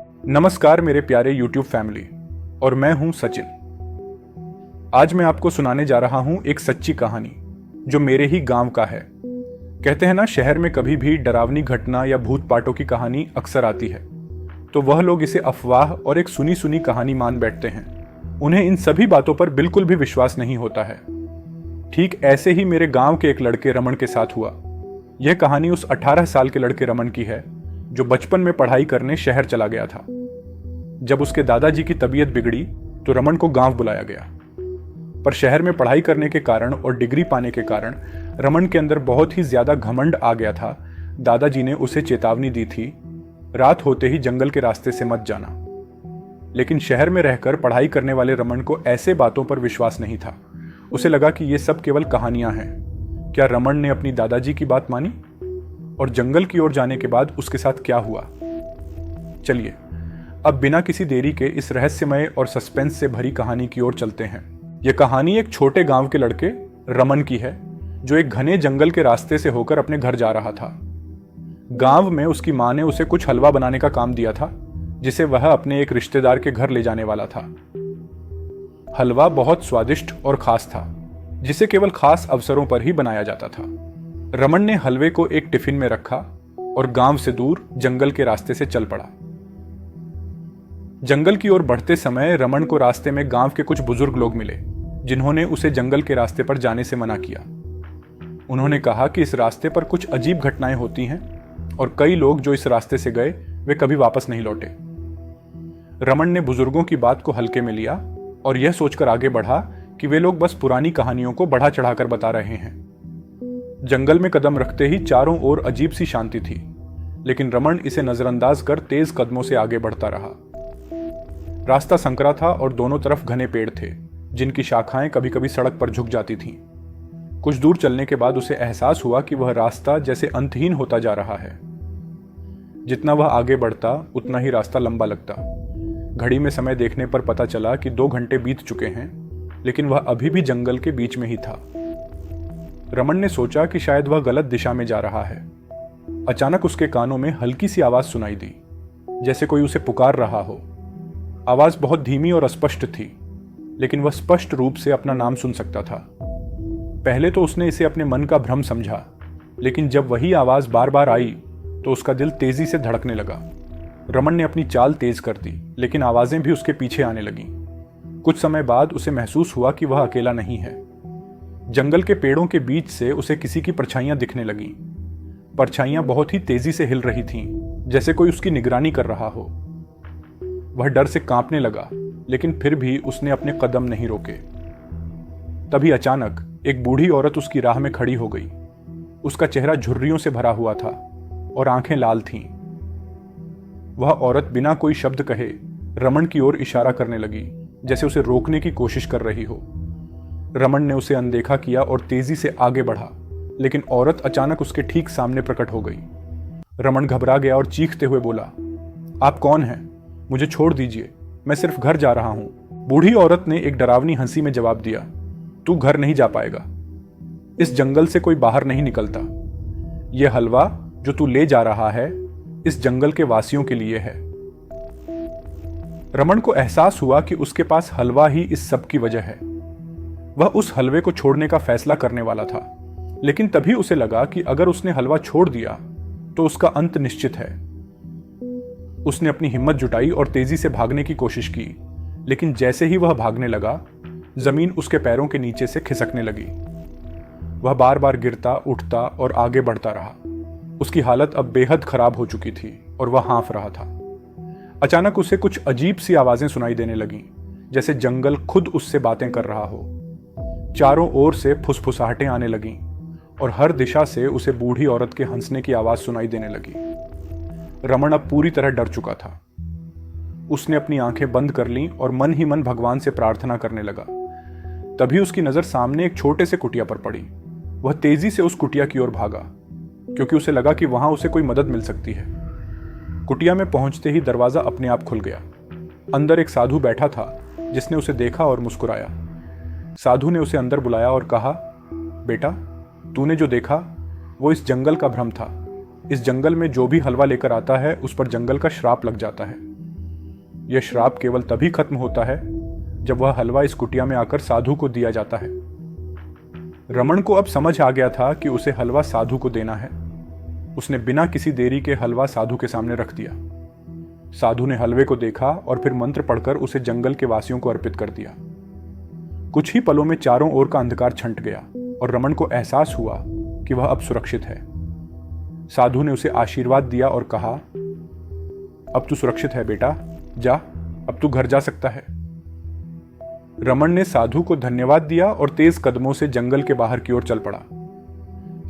नमस्कार मेरे प्यारे YouTube फैमिली, और मैं हूं सचिन। आज मैं आपको सुनाने जा रहा हूं एक सच्ची कहानी जो मेरे ही गांव का है। कहते हैं ना, शहर में कभी भी डरावनी घटना या भूत पाटों की कहानी अक्सर आती है तो वह लोग इसे अफवाह और एक सुनी सुनी कहानी मान बैठते हैं। उन्हें इन सभी बातों पर बिल्कुल भी विश्वास नहीं होता है। ठीक ऐसे ही मेरे गांव के एक लड़के रमन के साथ हुआ। यह कहानी उस 18 साल के लड़के रमन की है जो बचपन में पढ़ाई करने शहर चला गया था। जब उसके दादाजी की तबीयत बिगड़ी तो रमन को गांव बुलाया गया। पर शहर में पढ़ाई करने के कारण और डिग्री पाने के कारण रमन के अंदर बहुत ही ज्यादा घमंड आ गया था। दादाजी ने उसे चेतावनी दी थी, रात होते ही जंगल के रास्ते से मत जाना। लेकिन शहर में रहकर पढ़ाई करने वाले रमन को ऐसे बातों पर विश्वास नहीं था। उसे लगा कि ये सब केवल कहानियां हैं। क्या रमन ने अपनी दादाजी की बात मानी? और जंगल की ओर जाने के बाद उसके साथ क्या हुआ? चलिए अब बिना किसी देरी के इस रहस्यमय और सस्पेंस से भरी कहानी की ओर चलते हैं। यह कहानी एक छोटे गांव के लड़के रमन की है जो एक घने जंगल के रास्ते से होकर अपने घर जा रहा था। गांव में उसकी मां ने उसे कुछ हलवा बनाने का काम दिया था जिसे वह अपने एक रिश्तेदार के घर ले जाने वाला था। हलवा बहुत स्वादिष्ट और खास था जिसे केवल खास अवसरों पर ही बनाया जाता था। रमन ने हलवे को एक टिफिन में रखा और गांव से दूर जंगल के रास्ते से चल पड़ा। जंगल की ओर बढ़ते समय रमन को रास्ते में गांव के कुछ बुजुर्ग लोग मिले जिन्होंने उसे जंगल के रास्ते पर जाने से मना किया। उन्होंने कहा कि इस रास्ते पर कुछ अजीब घटनाएं होती हैं और कई लोग जो इस रास्ते से गए वे कभी वापस नहीं लौटे। रमन ने बुजुर्गों की बात को हल्के में लिया और यह सोचकर आगे बढ़ा कि वे लोग बस पुरानी कहानियों को बढ़ा चढ़ाकर बता रहे हैं। जंगल में कदम रखते ही चारों ओर अजीब सी शांति थी, लेकिन रमन इसे नजरअंदाज कर तेज कदमों से आगे बढ़ता रहा। रास्ता संकरा था और दोनों तरफ घने पेड़ थे जिनकी शाखाएं कभी कभी सड़क पर झुक जाती थीं। कुछ दूर चलने के बाद उसे एहसास हुआ कि वह रास्ता जैसे अंतहीन होता जा रहा है। जितना वह आगे बढ़ता उतना ही रास्ता लंबा लगता। घड़ी में समय देखने पर पता चला कि 2 घंटे बीत चुके हैं, लेकिन वह अभी भी जंगल के बीच में ही था। रमन ने सोचा कि शायद वह गलत दिशा में जा रहा है। अचानक उसके कानों में हल्की सी आवाज सुनाई दी, जैसे कोई उसे पुकार रहा हो। आवाज बहुत धीमी और अस्पष्ट थी, लेकिन वह स्पष्ट रूप से अपना नाम सुन सकता था। पहले तो उसने इसे अपने मन का भ्रम समझा, लेकिन जब वही आवाज बार बार आई तो उसका दिल तेजी से धड़कने लगा। रमन ने अपनी चाल तेज कर दी, लेकिन आवाजें भी उसके पीछे आने लगीं। कुछ समय बाद उसे महसूस हुआ कि वह अकेला नहीं है। जंगल के पेड़ों के बीच से उसे किसी की परछाइयां दिखने लगीं। परछाइयां बहुत ही तेजी से हिल रही थीं, जैसे कोई उसकी निगरानी कर रहा हो। वह डर से कांपने लगा, लेकिन फिर भी उसने अपने कदम नहीं रोके। तभी अचानक एक बूढ़ी औरत उसकी राह में खड़ी हो गई। उसका चेहरा झुर्रियों से भरा हुआ था और आंखें लाल थीं। वह औरत बिना कोई शब्द कहे रमन की ओर इशारा करने लगी, जैसे उसे रोकने की कोशिश कर रही हो। रमन ने उसे अनदेखा किया और तेजी से आगे बढ़ा, लेकिन औरत अचानक उसके ठीक सामने प्रकट हो गई। रमन घबरा गया और चीखते हुए बोला, आप कौन हैं? मुझे छोड़ दीजिए, मैं सिर्फ घर जा रहा हूं। बूढ़ी औरत ने एक डरावनी हंसी में जवाब दिया, तू घर नहीं जा पाएगा। इस जंगल से कोई बाहर नहीं निकलता। यह हलवा जो तू ले जा रहा है इस जंगल के वासियों के लिए है। रमन को एहसास हुआ कि उसके पास हलवा ही इस सब की वजह है। वह उस हलवे को छोड़ने का फैसला करने वाला था, लेकिन तभी उसे लगा कि अगर उसने हलवा छोड़ दिया तो उसका अंत निश्चित है। उसने अपनी हिम्मत जुटाई और तेजी से भागने की कोशिश की, लेकिन जैसे ही वह भागने लगा, जमीन उसके पैरों के नीचे से खिसकने लगी। वह बार बार गिरता, उठता और आगे बढ़ता रहा। उसकी हालत अब बेहद खराब हो चुकी थी और वह हाँफ रहा था। अचानक उसे कुछ अजीब सी आवाजें सुनाई देने लगीं, जैसे जंगल खुद उससे बातें कर रहा हो। चारों ओर से फुसफुसाहटें आने लगीं और हर दिशा से उसे बूढ़ी औरत के हंसने की आवाज सुनाई देने लगी। रमन अब पूरी तरह डर चुका था। उसने अपनी आंखें बंद कर लीं और मन ही मन भगवान से प्रार्थना करने लगा। तभी उसकी नजर सामने एक छोटे से कुटिया पर पड़ी। वह तेजी से उस कुटिया की ओर भागा, क्योंकि उसे लगा कि वहां उसे कोई मदद मिल सकती है। कुटिया में पहुंचते ही दरवाजा अपने आप खुल गया। अंदर एक साधु बैठा था जिसने उसे देखा और मुस्कुराया। साधु ने उसे अंदर बुलाया और कहा, बेटा, तूने जो देखा वो इस जंगल का भ्रम था। इस जंगल में जो भी हलवा लेकर आता है उस पर जंगल का श्राप लग जाता है। यह श्राप केवल तभी खत्म होता है जब वह हलवा इस कुटिया में आकर साधु को दिया जाता है। रमन को अब समझ आ गया था कि उसे हलवा साधु को देना है। उसने बिना किसी देरी के हलवा साधु के सामने रख दिया। साधु ने हलवे को देखा और फिर मंत्र पढ़कर उसे जंगल के वासियों को अर्पित कर दिया। कुछ ही पलों में चारों ओर का अंधकार छंट गया और रमन को एहसास हुआ कि वह अब सुरक्षित है। साधु ने उसे आशीर्वाद दिया और कहा, अब तू सुरक्षित है बेटा, जा, अब तू घर जा सकता है। रमन ने साधु को धन्यवाद दिया और तेज कदमों से जंगल के बाहर की ओर चल पड़ा।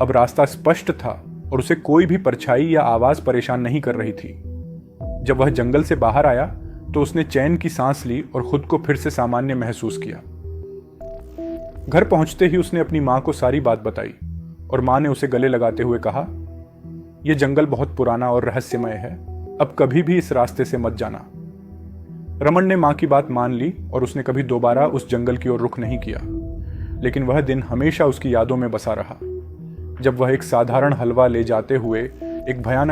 अब रास्ता स्पष्ट था और उसे कोई भी परछाई या आवाज परेशान नहीं कर रही थी। जब वह जंगल से बाहर आया तो उसने चैन की सांस ली और खुद को फिर से सामान्य महसूस किया। घर पहुंचते ही उसने अपनी मां को सारी बात बताई और मां ने उसे गले लगाते हुए कहा, यह जंगल बहुत पुराना और रहस्यमय है, अब कभी भी इस रास्ते से मत जाना। रमन ने मां की बात मान ली और उसने कभी दोबारा उस जंगल की ओर रुख नहीं किया। लेकिन वह दिन हमेशा उसकी यादों में बसा रहा, जब वह एक साधारण हलवा ले जाते हुए एक भयानक